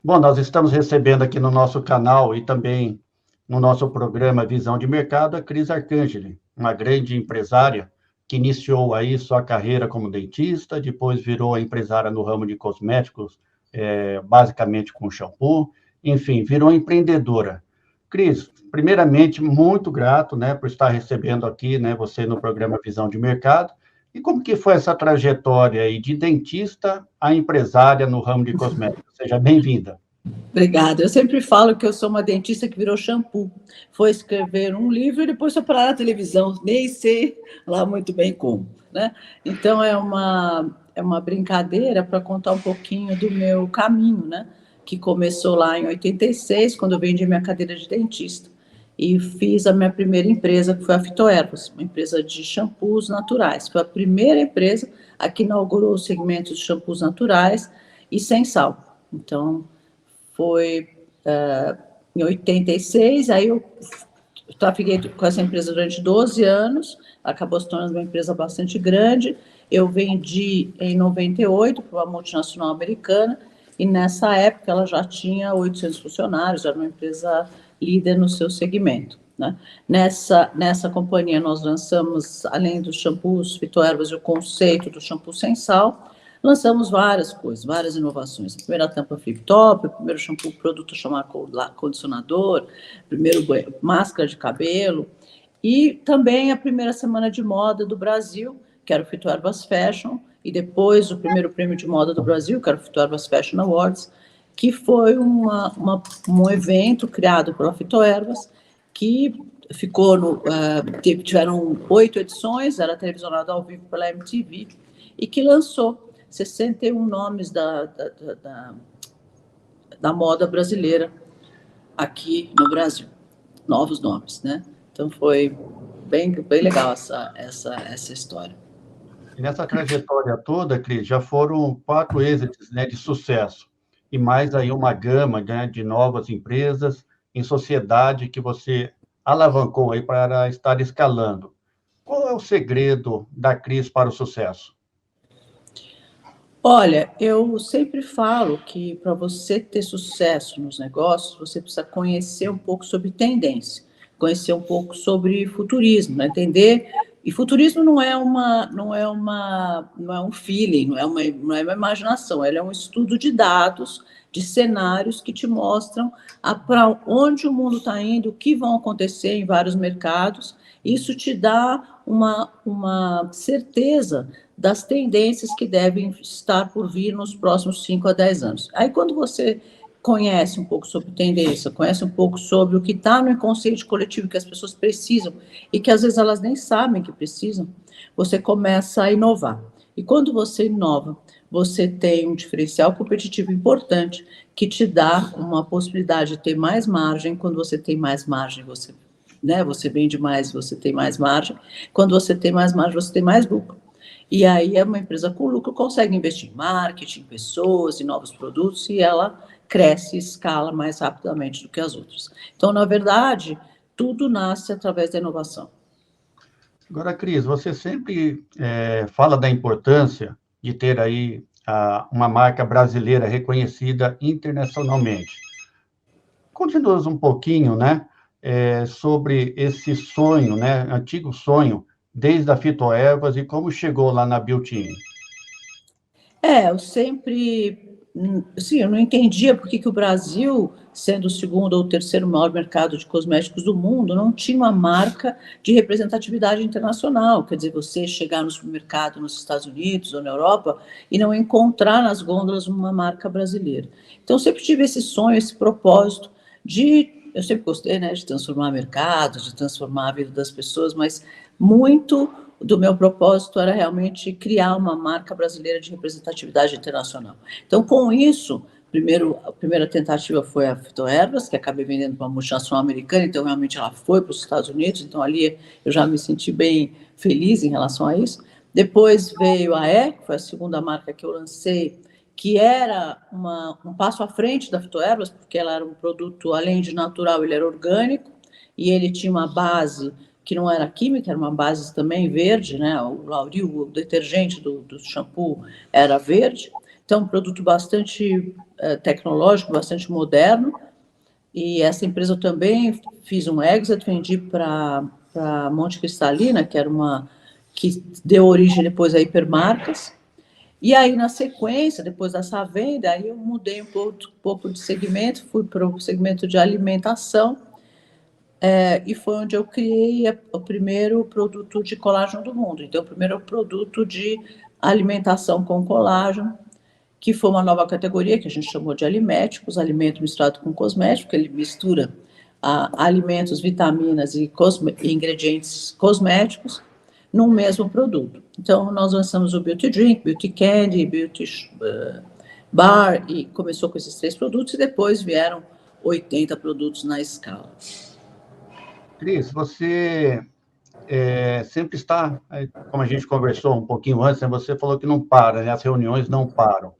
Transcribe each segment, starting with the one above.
Bom, nós estamos recebendo aqui no nosso canal e também no nosso programa Visão de Mercado a Cris Arcangeli, uma grande empresária que iniciou aí sua carreira como dentista, depois virou empresária no ramo de cosméticos, basicamente com shampoo, enfim, virou empreendedora. Cris, primeiramente, muito grato, né, por estar recebendo aqui, né, você no programa Visão de Mercado. E como que foi essa trajetória aí de dentista a empresária no ramo de cosméticos? Seja bem-vinda. Obrigada. Eu sempre falo que eu sou uma dentista que virou shampoo. Foi escrever um livro e depois foi parar na televisão. Nem sei lá muito bem como, né? Então, é uma brincadeira para contar um pouquinho do meu caminho, né? Que começou lá em 86, quando eu vendi minha cadeira de dentista. E fiz a minha primeira empresa, que foi a Fitoervas, uma empresa de shampoos naturais. Foi a primeira empresa a que inaugurou o segmento de shampoos naturais e sem sal. Então, foi em 86, aí eu trafiquei com essa empresa durante 12 anos, acabou se tornando uma empresa bastante grande. Eu vendi em 98 para uma multinacional americana, e nessa época ela já tinha 800 funcionários, era uma empresa líder no seu segmento, né? Nessa companhia nós lançamos, além dos shampoos Fitoervas, o conceito do shampoo sem sal. Lançamos várias coisas, várias inovações. A primeira tampa flip-top, o primeiro shampoo produto chamado condicionador, primeiro máscara de cabelo, e também a primeira semana de moda do Brasil, que era o Fitoervas Fashion, e depois o primeiro prêmio de moda do Brasil, que era o Fitoervas Fashion Awards, que foi um evento criado pela Fitoervas, que ficou tiveram 8 edições, era televisionado ao vivo pela MTV, e que lançou 61 nomes da moda brasileira aqui no Brasil, novos nomes, né? Então foi bem legal essa história. E nessa trajetória toda, Cris, já foram 4 êxitos, né, de sucesso, e mais aí uma gama, né, de novas empresas em sociedade que você alavancou aí para estar escalando. Qual é o segredo da Cris para o sucesso? Olha, eu sempre falo que para você ter sucesso nos negócios, você precisa conhecer um pouco sobre tendência, conhecer um pouco sobre futurismo, né? Entender. E futurismo não é um feeling, não é uma imaginação, ele é um estudo de dados, de cenários que te mostram para onde o mundo está indo, o que vão acontecer em vários mercados. Isso te dá uma certeza das tendências que devem estar por vir nos próximos 5 a 10 anos. Aí, quando você conhece um pouco sobre tendência, conhece um pouco sobre o que está no inconsciente coletivo que as pessoas precisam e que às vezes elas nem sabem que precisam, você começa a inovar. E quando você inova, você tem um diferencial competitivo importante que te dá uma possibilidade de ter mais margem. Quando você tem mais margem, você vende mais, você tem mais margem. Quando você tem mais margem, você tem mais lucro. E aí uma empresa com lucro consegue investir em marketing, em pessoas, em novos produtos, e ela cresce e escala mais rapidamente do que as outras. Então, na verdade, tudo nasce através da inovação. Agora, Cris, você sempre fala da importância de ter aí uma marca brasileira reconhecida internacionalmente. Conte-nos um pouquinho, né, sobre esse sonho, né, antigo sonho, desde a Fitoervas e como chegou lá na Beauty. Eu sempre, sim, eu não entendia por que o Brasil, sendo o segundo ou terceiro maior mercado de cosméticos do mundo, não tinha uma marca de representatividade internacional. Quer dizer, você chegar no supermercado nos Estados Unidos ou na Europa e não encontrar nas gôndolas uma marca brasileira. Então, eu sempre tive esse sonho, esse propósito eu sempre gostei, né, de transformar mercados, de transformar a vida das pessoas, mas muito do meu propósito era realmente criar uma marca brasileira de representatividade internacional. Então, com isso, a primeira tentativa foi a Fitoervas, que acabei vendendo para uma multinacional americana, então realmente ela foi para os Estados Unidos, então ali eu já me senti bem feliz em relação a isso. Depois veio a que foi a segunda marca que eu lancei, que era um passo à frente da Fitoervas, porque ela era um produto, além de natural, ele era orgânico, e ele tinha uma base que não era química, era uma base também verde, né? O Lauril, o detergente do shampoo, era verde. Então, um produto bastante tecnológico, bastante moderno. E essa empresa eu também fiz um exit, vendi para Monte Cristalina, que deu origem depois a Hipermarcas. E aí, na sequência, depois dessa venda, aí eu mudei um pouco de segmento, fui para o segmento de alimentação, e foi onde eu criei o primeiro produto de colágeno do mundo. Então, o primeiro produto de alimentação com colágeno, que foi uma nova categoria que a gente chamou de aliméticos, alimento misturado com cosmético, ele mistura alimentos, vitaminas e ingredientes cosméticos num mesmo produto. Então, nós lançamos o Beauty Drink, Beauty Candy, Beauty Bar, e começou com esses 3 produtos, e depois vieram 80 produtos na escala. Cris, você sempre está, como a gente conversou um pouquinho antes, né, você falou que não para, né, as reuniões não param.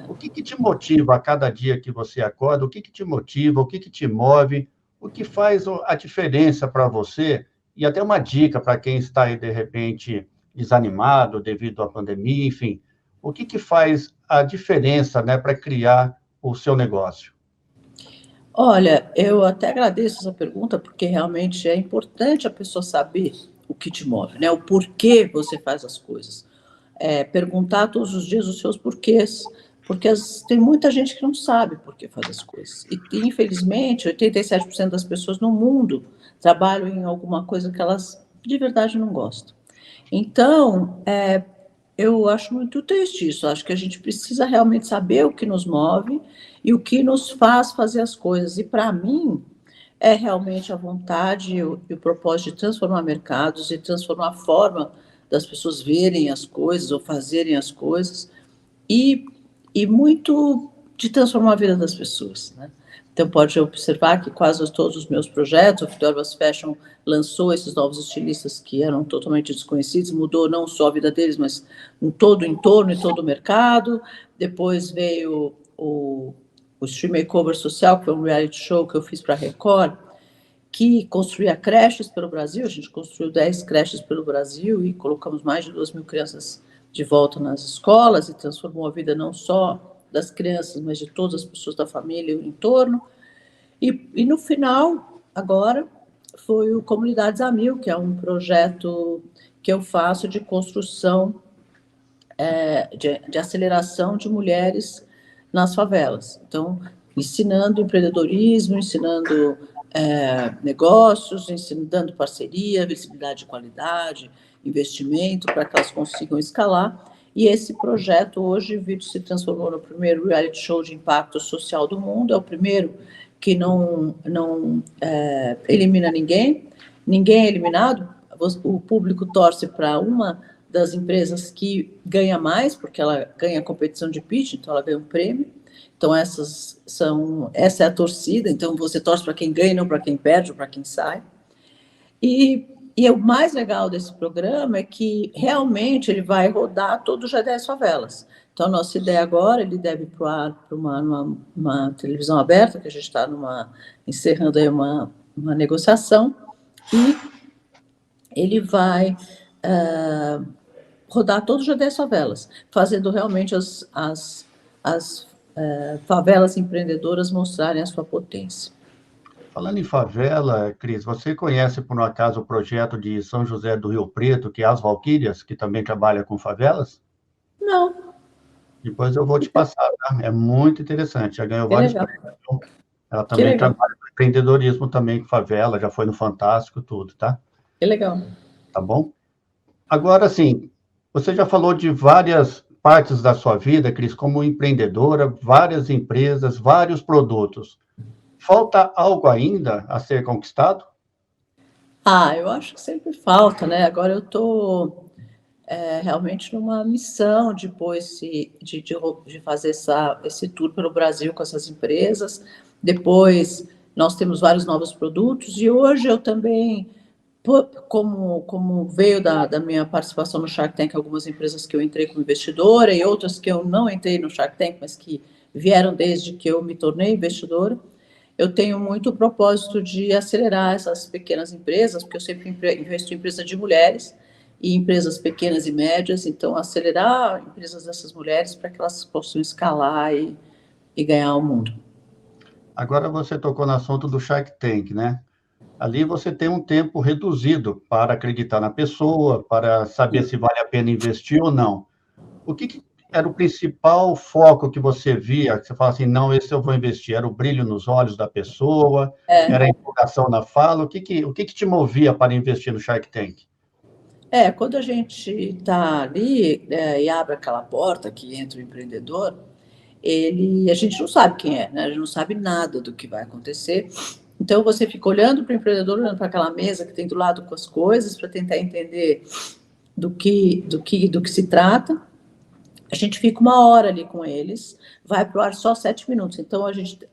O que te motiva a cada dia que você acorda? O que te motiva? O que te move? O que faz a diferença para você? E até uma dica para quem está aí, de repente, desanimado devido à pandemia, enfim. O que faz a diferença, né, para criar o seu negócio? Olha, eu até agradeço essa pergunta, porque realmente é importante a pessoa saber o que te move, né? O porquê você faz as coisas. Perguntar todos os dias os seus porquês, porque tem muita gente que não sabe por que faz as coisas. E, infelizmente, 87% das pessoas no mundo trabalham em alguma coisa que elas de verdade não gostam. Então, eu acho muito triste isso. Acho que a gente precisa realmente saber o que nos move e o que nos faz fazer as coisas. E, para mim, é realmente a vontade e o propósito de transformar mercados e transformar a forma das pessoas verem as coisas ou fazerem as coisas, e muito de transformar a vida das pessoas, né? Então, pode observar que quase todos os meus projetos, o Fidelbas Fashion lançou esses novos estilistas que eram totalmente desconhecidos, mudou não só a vida deles, mas em todo o entorno e todo o mercado. Depois veio o Stream Makeover Social, que foi um reality show que eu fiz para a Record, que construía creches pelo Brasil. A gente construiu 10 creches pelo Brasil e colocamos mais de 2.000 crianças de volta nas escolas, e transformou a vida não só das crianças, mas de todas as pessoas da família e o entorno. E no final, agora, foi o Comunidades a Mil, que é um projeto que eu faço de construção, de aceleração de mulheres nas favelas. Então, ensinando empreendedorismo, ensinando negócios, dando parceria, visibilidade de qualidade, investimento, para que elas consigam escalar. E esse projeto hoje se transformou no primeiro reality show de impacto social do mundo. É o primeiro que não elimina ninguém é eliminado. O público torce para uma das empresas que ganha mais, porque ela ganha competição de pitch, então ela ganha um prêmio. Então, essa é a torcida. Então, você torce para quem ganha, não para quem perde ou para quem sai. E o mais legal desse programa é que realmente ele vai rodar todo o G10 Favelas. Então, a nossa ideia agora, ele deve ir para o ar para uma televisão aberta, que a gente está encerrando aí uma negociação, e ele vai rodar todo o G10 Favelas, fazendo realmente as favelas empreendedoras mostrarem a sua potência. Falando em favela, Cris, você conhece, por um acaso, o projeto de São José do Rio Preto, que é As Valquírias, que também trabalha com favelas? Não. Depois eu vou te passar, tá? É muito interessante, já ganhou vários prêmios. Ela também trabalha com empreendedorismo também com favela, já foi no Fantástico, tudo, tá? Que legal. Tá bom? Agora, sim, você já falou de várias partes da sua vida, Cris, como empreendedora, várias empresas, vários produtos. Falta algo ainda a ser conquistado? Eu acho que sempre falta, né? Agora eu estou realmente numa missão depois de fazer esse tour pelo Brasil com essas empresas. Depois nós temos vários novos produtos, e hoje eu também, como veio da minha participação no Shark Tank, algumas empresas que eu entrei como investidora e outras que eu não entrei no Shark Tank, mas que vieram desde que eu me tornei investidora. Eu tenho muito o propósito de acelerar essas pequenas empresas, porque eu sempre investo em empresa de mulheres, e empresas pequenas e médias, então acelerar empresas dessas mulheres para que elas possam escalar e ganhar o mundo. Agora você tocou no assunto do Shark Tank, né? Ali você tem um tempo reduzido para acreditar na pessoa, para saber se vale a pena investir ou não. O que era o principal foco que você via, que você fala assim, não, esse eu vou investir? Era o brilho nos olhos da pessoa? Era a empolgação na fala? O que te movia para investir no Shark Tank? Quando a gente está ali e abre aquela porta que entra o empreendedor, a gente não sabe quem é, né? A gente não sabe nada do que vai acontecer. Então você fica olhando para o empreendedor, olhando para aquela mesa que tem do lado com as coisas, para tentar entender do que se trata. A gente fica 1 hora ali com eles, vai para o ar só 7 minutos. Então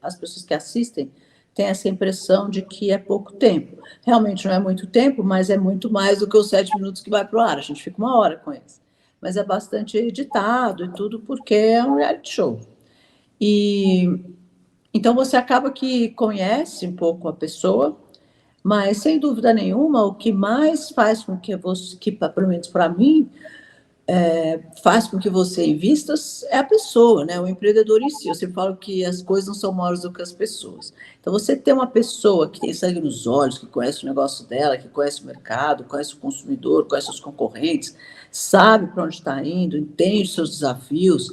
as pessoas que assistem têm essa impressão de que é pouco tempo. Realmente não é muito tempo, mas é muito mais do que os 7 minutos que vai para o ar. A gente fica 1 hora com eles. Mas é bastante editado e tudo, porque é um reality show. E então você acaba que conhece um pouco a pessoa, mas sem dúvida nenhuma, o que mais faz com que você, que pelo menos para mim, faz com que você invista é a pessoa, né? O empreendedor em si. Eu sempre falo que as coisas não são maiores do que as pessoas. Então, você ter uma pessoa que tem sangue nos olhos, que conhece o negócio dela, que conhece o mercado, conhece o consumidor, conhece os concorrentes, sabe para onde está indo, entende os seus desafios,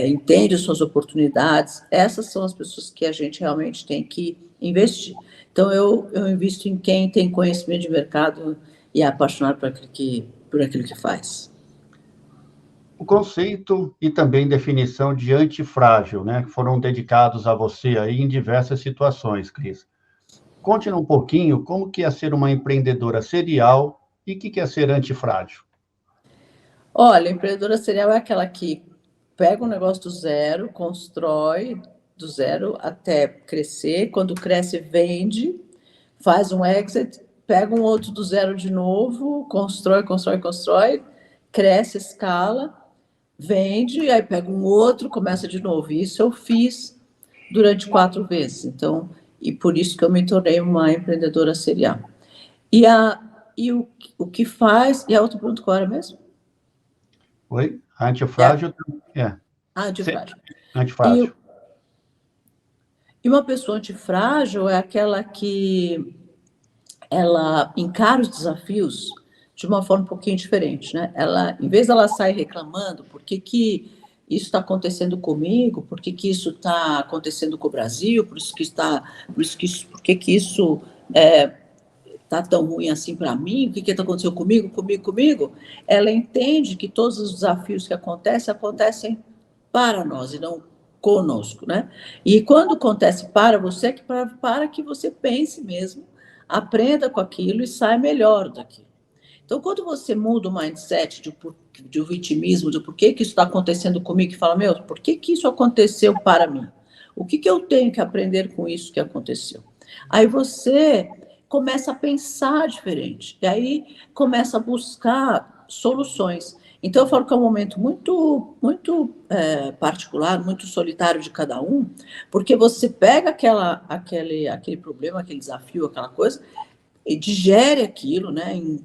entende as suas oportunidades, essas são as pessoas que a gente realmente tem que investir. Então, eu invisto em quem tem conhecimento de mercado e é apaixonado por aquilo que faz. O conceito e também definição de antifrágil, né, que foram dedicados a você aí em diversas situações, Cris. Conte um pouquinho como que é ser uma empreendedora serial e o que é ser antifrágil. Olha, a empreendedora serial é aquela que pega um negócio do zero, constrói do zero até crescer, quando cresce, vende, faz um exit, pega um outro do zero de novo, constrói, cresce, escala, vende, aí pega um outro, começa de novo. Isso eu fiz durante 4 vezes. Então, e por isso que eu me tornei uma empreendedora serial. E o que faz... E a outra pergunta qual era mesmo? Oi? Antifrágil? Antifrágil. Antifrágil. E uma pessoa antifrágil é aquela que ela encara os desafios de uma forma um pouquinho diferente, né? Ela, em vez dela sair reclamando, por que isso está acontecendo comigo, por que isso está acontecendo com o Brasil, por que isso está tão ruim assim para mim, o que está acontecendo comigo, ela entende que todos os desafios que acontecem para nós e não conosco, né? E quando acontece para você, é para que você pense mesmo, aprenda com aquilo e saia melhor daquilo. Então, quando você muda o mindset de vitimismo, de por que isso está acontecendo comigo, e fala, por que isso aconteceu para mim? O que eu tenho que aprender com isso que aconteceu? Aí você começa a pensar diferente, e aí começa a buscar soluções. Então, eu falo que é um momento muito, muito particular, muito solitário de cada um, porque você pega aquele problema, aquele desafio, aquela coisa, e digere aquilo, né?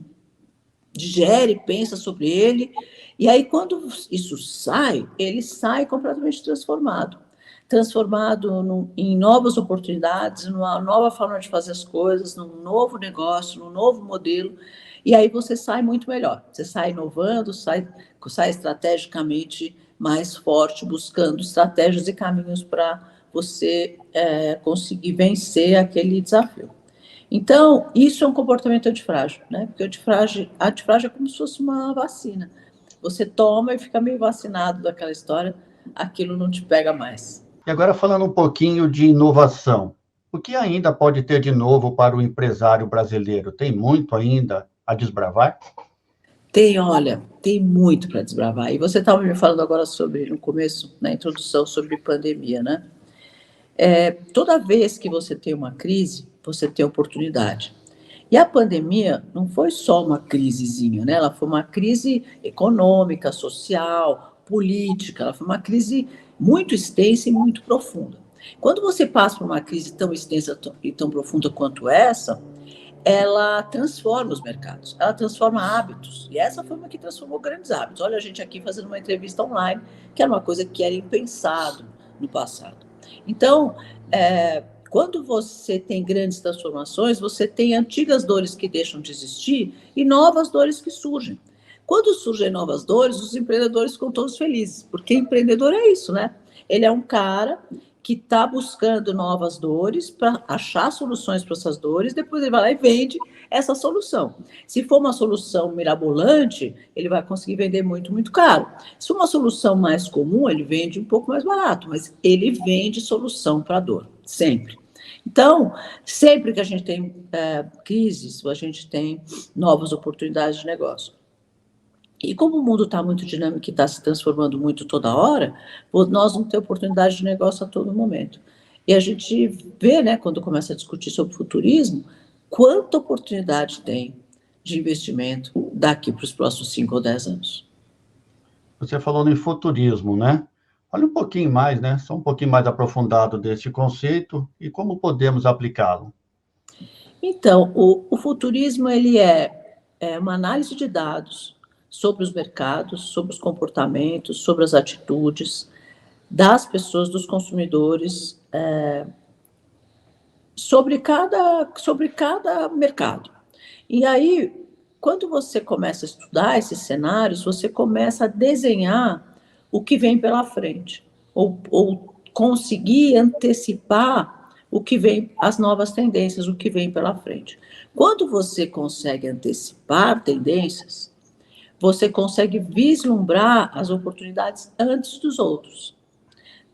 Digere, pensa sobre ele, e aí quando isso sai, ele sai completamente transformado em novas oportunidades, numa nova forma de fazer as coisas, num novo negócio, num novo modelo, e aí você sai muito melhor, você sai inovando, sai estrategicamente mais forte, buscando estratégias e caminhos para você conseguir vencer aquele desafio. Então, isso é um comportamento antifrágil, né? Porque antifrágil é como se fosse uma vacina. Você toma e fica meio vacinado daquela história, aquilo não te pega mais. E agora falando um pouquinho de inovação. O que ainda pode ter de novo para o empresário brasileiro? Tem muito ainda a desbravar? Tem muito para desbravar. E você estava me falando agora no começo, na introdução, sobre pandemia, né? Toda vez que você tem uma crise, você tem oportunidade. E a pandemia não foi só uma crisezinha, né? Ela foi uma crise econômica, social, política, ela foi uma crise muito extensa e muito profunda. Quando você passa por uma crise tão extensa e tão profunda quanto essa, ela transforma os mercados, ela transforma hábitos, e essa foi uma que transformou grandes hábitos. Olha a gente aqui fazendo uma entrevista online, que era uma coisa que era impensado no passado. Então, quando você tem grandes transformações, você tem antigas dores que deixam de existir e novas dores que surgem. Quando surgem novas dores, os empreendedores ficam todos felizes, porque empreendedor é isso, né? Ele é um cara que está buscando novas dores para achar soluções para essas dores, depois ele vai lá e vende essa solução. Se for uma solução mirabolante, ele vai conseguir vender muito, muito caro. Se for uma solução mais comum, ele vende um pouco mais barato, mas ele vende solução para a dor, sempre. Então, sempre que a gente tem crises, a gente tem novas oportunidades de negócio. E como o mundo está muito dinâmico e está se transformando muito toda hora, nós vamos ter oportunidade de negócio a todo momento. E a gente vê, né, quando começa a discutir sobre futurismo, quanta oportunidade tem de investimento daqui para os próximos 5 ou 10 anos. Você falou em futurismo, né? Olha um pouquinho mais, né? Só um pouquinho mais aprofundado desse conceito e como podemos aplicá-lo. Então, o futurismo ele é uma análise de dados sobre os mercados, sobre os comportamentos, sobre as atitudes das pessoas, dos consumidores, sobre cada mercado. E aí, quando você começa a estudar esses cenários, você começa a desenhar o que vem pela frente, ou conseguir antecipar o que vem, as novas tendências, o que vem pela frente. Quando você consegue antecipar tendências, você consegue vislumbrar as oportunidades antes dos outros.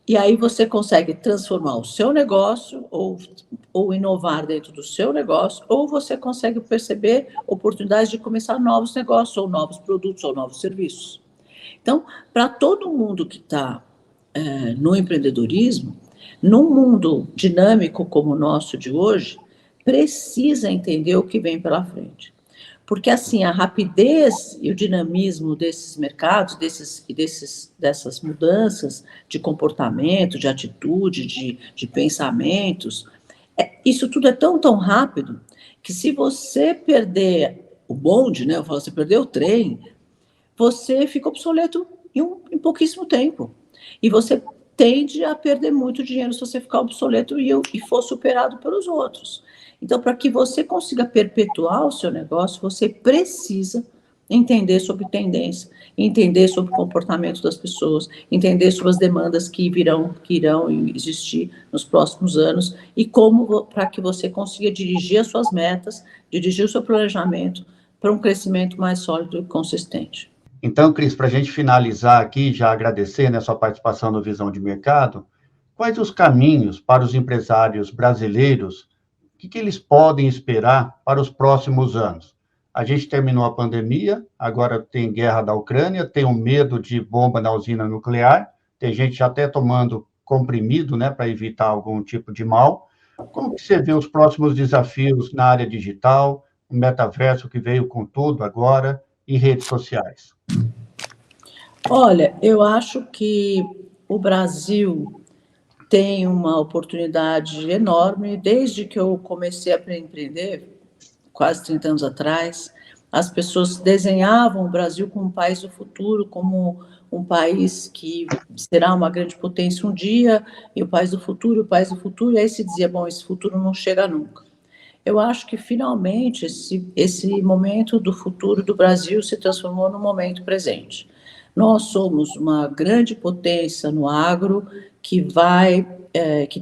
E aí você consegue transformar o seu negócio ou inovar dentro do seu negócio, ou você consegue perceber oportunidades de começar novos negócios, ou novos produtos, ou novos serviços. Então, para todo mundo que está no empreendedorismo, num mundo dinâmico como o nosso de hoje, precisa entender o que vem pela frente. Porque, assim, a rapidez e o dinamismo desses mercados, dessas mudanças de comportamento, de atitude, de pensamentos, isso tudo é tão, tão rápido que se você perder o bonde, né, eu falo, você perder o trem, você fica obsoleto em pouquíssimo tempo. E você tende a perder muito dinheiro se você ficar obsoleto e for superado pelos outros. Então, para que você consiga perpetuar o seu negócio, você precisa entender sobre tendência, entender sobre o comportamento das pessoas, entender sobre as demandas que irão existir nos próximos anos e como para que você consiga dirigir as suas metas, dirigir o seu planejamento para um crescimento mais sólido e consistente. Então, Cris, para a gente finalizar aqui, já agradecer, né, sua participação no Visão de Mercado, quais os caminhos para os empresários brasileiros, o que eles podem esperar para os próximos anos? A gente terminou a pandemia, agora tem guerra da Ucrânia, tem o medo de bomba na usina nuclear, tem gente até tomando comprimido, né, para evitar algum tipo de mal. Como que você vê os próximos desafios na área digital, o metaverso que veio com tudo agora, e redes sociais? Olha, eu acho que o Brasil tem uma oportunidade enorme. Desde que eu comecei a empreender, quase 30 anos atrás, as pessoas desenhavam o Brasil como um país do futuro, como um país que será uma grande potência um dia, e o país do futuro, e aí se dizia, bom, esse futuro não chega nunca. Eu acho que, finalmente, esse momento do futuro do Brasil se transformou no momento presente. Nós somos uma grande potência no agro que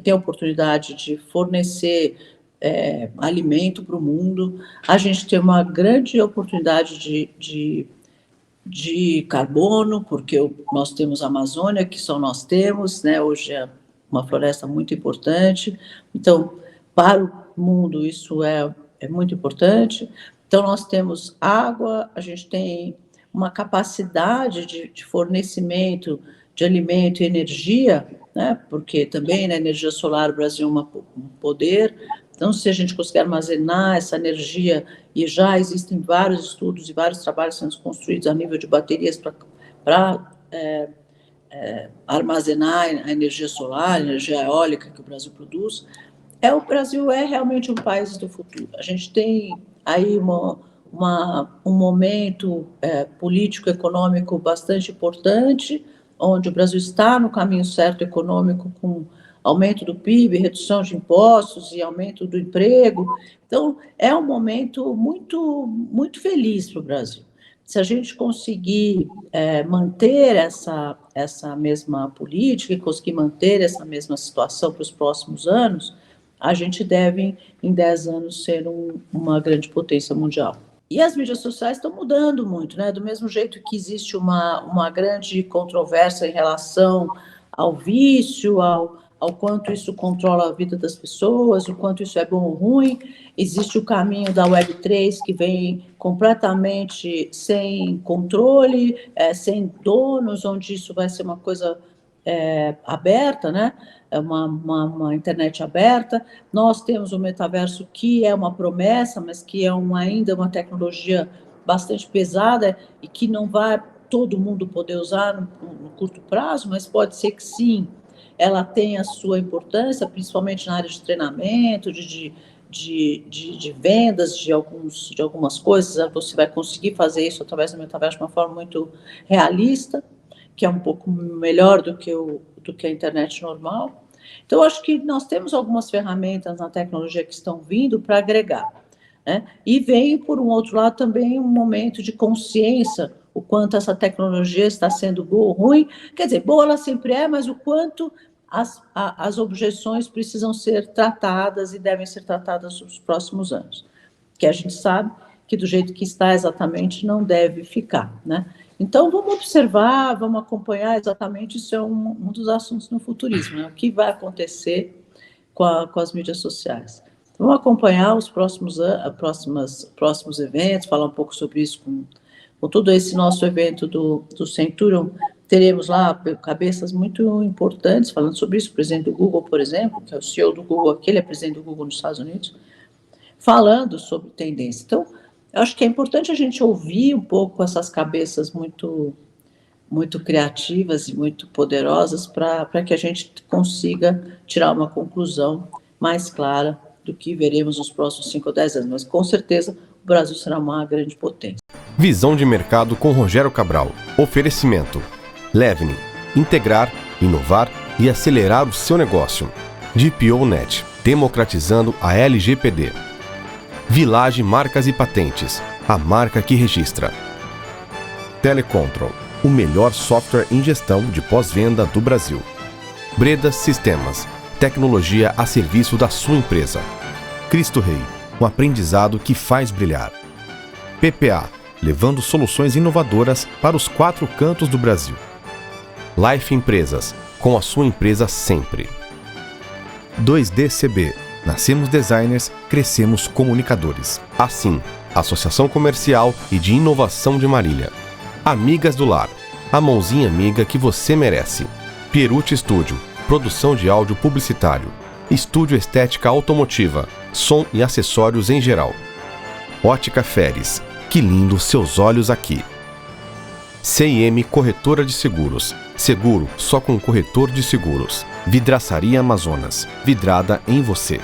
tem a oportunidade de fornecer alimento para o mundo. A gente tem uma grande oportunidade de carbono, porque nós temos a Amazônia, que só nós temos, né? Hoje é uma floresta muito importante. Então, para o mundo, isso é muito importante. Então, nós temos água, a gente tem uma capacidade de fornecimento de alimento e energia, né? Porque também na energia solar o Brasil é um poder. Então, se a gente conseguir armazenar essa energia, e já existem vários estudos e vários trabalhos sendo construídos a nível de baterias para armazenar a energia solar, a energia eólica que o Brasil produz, O Brasil é realmente um país do futuro. A gente tem aí um momento político-econômico bastante importante, onde o Brasil está no caminho certo econômico, com aumento do PIB, redução de impostos e aumento do emprego. Então, é um momento muito, muito feliz para o Brasil. Se a gente conseguir manter essa mesma política e conseguir manter essa mesma situação para os próximos anos, a gente deve, em 10 anos, ser uma grande potência mundial. E as mídias sociais estão mudando muito, né? Do mesmo jeito que existe uma grande controvérsia em relação ao vício, ao quanto isso controla a vida das pessoas, o quanto isso é bom ou ruim. Existe o caminho da Web3, que vem completamente sem controle, sem donos, onde isso vai ser uma coisa aberta, né? É uma internet aberta. Nós temos o metaverso, que é uma promessa, mas que é ainda uma tecnologia bastante pesada e que não vai todo mundo poder usar no curto prazo, mas pode ser que sim, ela tem a sua importância, principalmente na área de treinamento, de vendas de algumas coisas. Você vai conseguir fazer isso através do metaverso de uma forma muito realista, que é um pouco melhor do que a internet normal. Então, acho que nós temos algumas ferramentas na tecnologia que estão vindo para agregar, né? E vem, por um outro lado, também um momento de consciência, o quanto essa tecnologia está sendo boa ou ruim. Quer dizer, boa ela sempre é, mas o quanto as objeções precisam ser tratadas e devem ser tratadas nos próximos anos. Que a gente sabe que do jeito que está exatamente não deve ficar, né? Então, vamos observar, vamos acompanhar exatamente, isso é um dos assuntos no futurismo, né? O que vai acontecer com as mídias sociais. Vamos acompanhar os próximos eventos, falar um pouco sobre isso com todo esse nosso evento do Centurion. Teremos lá cabeças muito importantes falando sobre isso, o presidente do Google, por exemplo, que é o CEO do Google aqui, ele é presidente do Google nos Estados Unidos, falando sobre tendência. Então, eu acho que é importante a gente ouvir um pouco essas cabeças muito, muito criativas e muito poderosas para que a gente consiga tirar uma conclusão mais clara do que veremos nos próximos 5 ou 10 anos. Mas, com certeza, o Brasil será uma grande potência. Visão de mercado com Rogério Cabral. Oferecimento. Levni. Integrar, inovar e acelerar o seu negócio. GPO.net. Democratizando a LGPD. Village Marcas e Patentes, a marca que registra. Telecontrol, o melhor software em gestão de pós-venda do Brasil. Breda Sistemas, tecnologia a serviço da sua empresa. Cristo Rei, um aprendizado que faz brilhar. PPA, levando soluções inovadoras para os 4 cantos do Brasil. Life Empresas, com a sua empresa sempre. 2DCB, nascemos designers, crescemos comunicadores. Assim, Associação Comercial e de Inovação de Marília. Amigas do Lar, a mãozinha amiga que você merece. Pierucci Studio, produção de áudio publicitário. Estúdio Estética Automotiva, som e acessórios em geral. Ótica Feres, que lindo seus olhos aqui. CIM Corretora de Seguros, seguro só com corretor de seguros. Vidraçaria Amazonas, vidrada em você.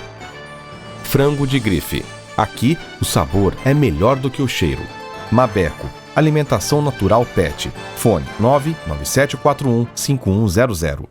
Frango de grife, aqui o sabor é melhor do que o cheiro. Mabeco, alimentação natural pet, fone 997415100.